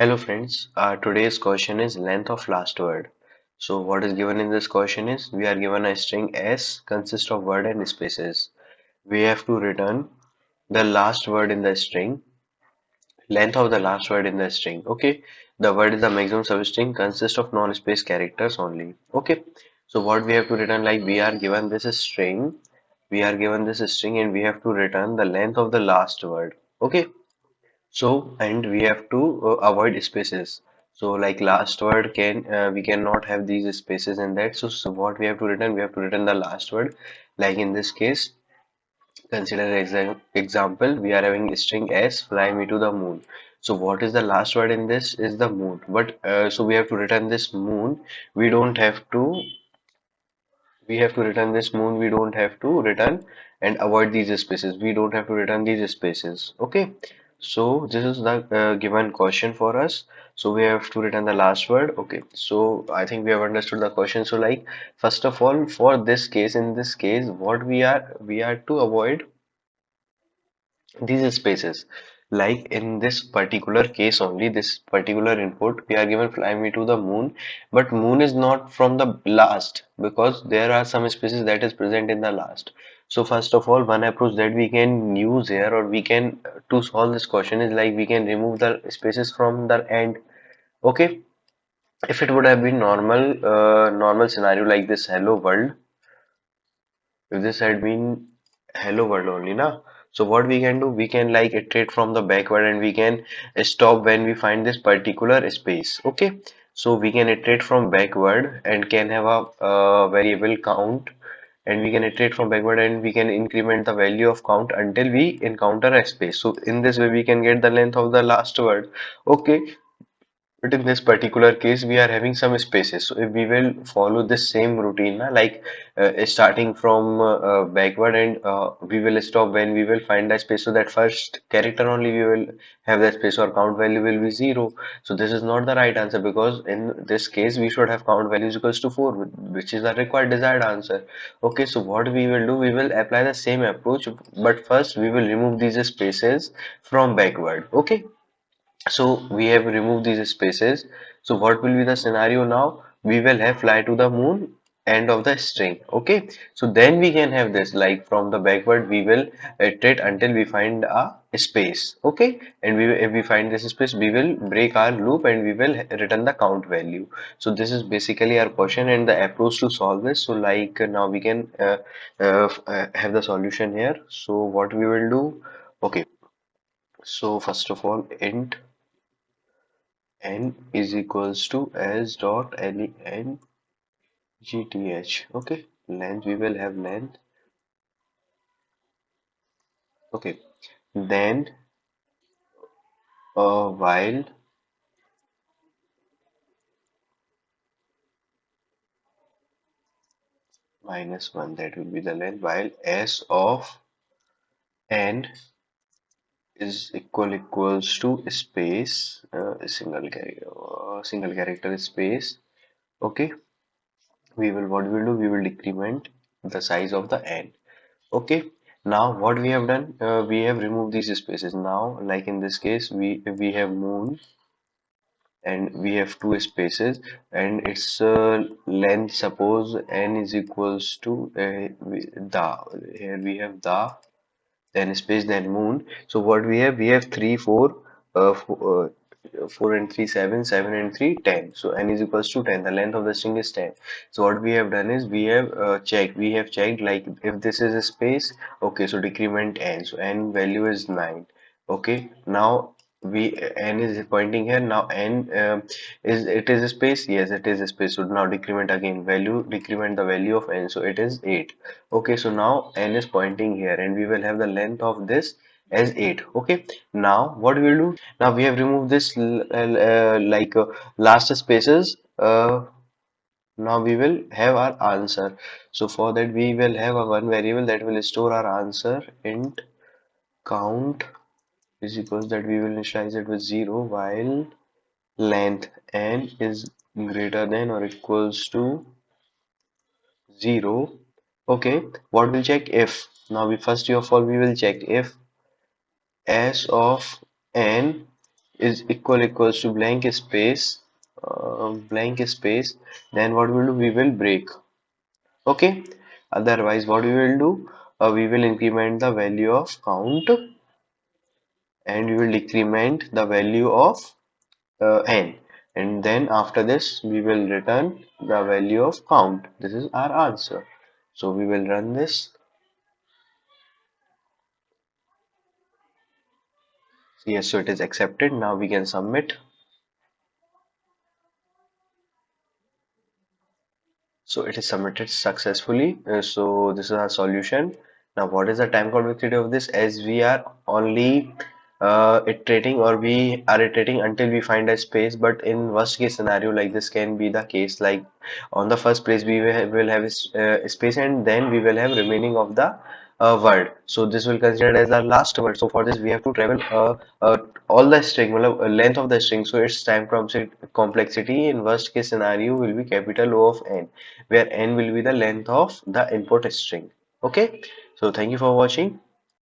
Hello friends, today's question is length of last word. So what is given in this question is we are given a string S consists of word and spaces. We have to return the last word in the string, length of the last word in the string. Okay, the word is the maximum substring consists of non-space characters only. Okay, so what we have to return, like we are given this string, and we have to return the length of the last word. Okay, so, and we have to avoid spaces. So, like last word we cannot have these spaces in that. So what we have to return? We have to return the last word. Like in this case, consider example. We are having string S, fly me to the moon. So what is the last word in this? Is the moon. But so we have to return this moon. We don't have to we have to return this moon. We don't have to return and avoid these spaces. We don't have to return these spaces. Okay, so this is the given question for us. So we have to return the last word. Okay, so I think we have understood the question. So like, first of all, for this case, in this case, what we are to avoid these spaces. Like in this particular case only, this particular input, we are given fly me to the moon, but moon is not from the last because there are some spaces that is present in the last. So first of all, one approach that we can use here, or we can to solve this question, is like we can remove the spaces from the end. Okay, if it would have been normal scenario like this hello world, if this had been hello world only, na. So what we can do, we can like iterate from the backward, and we can stop when we find this particular space. Okay, so we can iterate from backward and can have a variable count, and we can iterate from backward and we can increment the value of count until we encounter a space. So in this way we can get the length of the last word. Okay, but in this particular case, we are having some spaces. So if we will follow this same routine, na, like starting from backward, and we will stop when we will find the space. So that first character only we will have that space, or count value will be 0. So this is not the right answer, because in this case we should have count values equals to 4, which is the required desired answer. Okay, so what we will do, we will apply the same approach, but first we will remove these spaces from backward. Okay, so we have removed these spaces. So what will be the scenario now? We will have fly to the moon end of the string. Okay, so then we can have this, like from the backward we will iterate until we find a space. Okay, and if we find this space, we will break our loop and we will return the count value. So this is basically our question and the approach to solve this. So like now we can have the solution here. So what we will do? Okay, so first of all, int n is equals to s dot len gth. Okay, length, we will have length. Okay, then while minus 1, that will be the length, while s of n is equals to space, single character space. Okay, we will, what we will do, we will decrement the size of the n. Okay, now what we have done, we have removed these spaces. Now like in this case, we have moon and we have two spaces, and its length, suppose n is equals to the, here we have the, then space, then moon. So what we have 3 4 4 and 3 7, 7 and 3 10. So n is equals to 10, the length of the string is 10. So what we have done is we have checked, like if this is a space. Okay, so decrement n, so n value is 9. Okay, now we n is pointing here. Now n is, it is a space, yes it is a space. So now decrement again, value, decrement the value of n, so it is 8. Okay, so now n is pointing here and we will have the length of this as 8. Okay, now what we will do, now we have removed this last spaces. Now we will have our answer. So for that we will have a one variable that will store our answer, int count is equals, that we will initialize it with 0, while length n is greater than or equals to 0. Okay, what will check? If, now we first of all we will check if s of n is equals to blank space, then what we'll do, we will break. Okay, otherwise what we will do, we will increment the value of count and we will decrement the value of n, and then after this we will return the value of count. This is our answer. So we will run this. Yes, so it is accepted. Now we can submit. So it is submitted successfully. So this is our solution. Now what is the time complexity of this? As we are only iterating, or we are iterating until we find a space, but in worst case scenario like this can be the case, like on the first place we will have a space and then we will have remaining of the word. So this will consider as the last word. So for this we have to travel all the string, length of the string. So its time complexity in worst case scenario will be capital O of n, where n will be the length of the input string. Okay, so thank you for watching.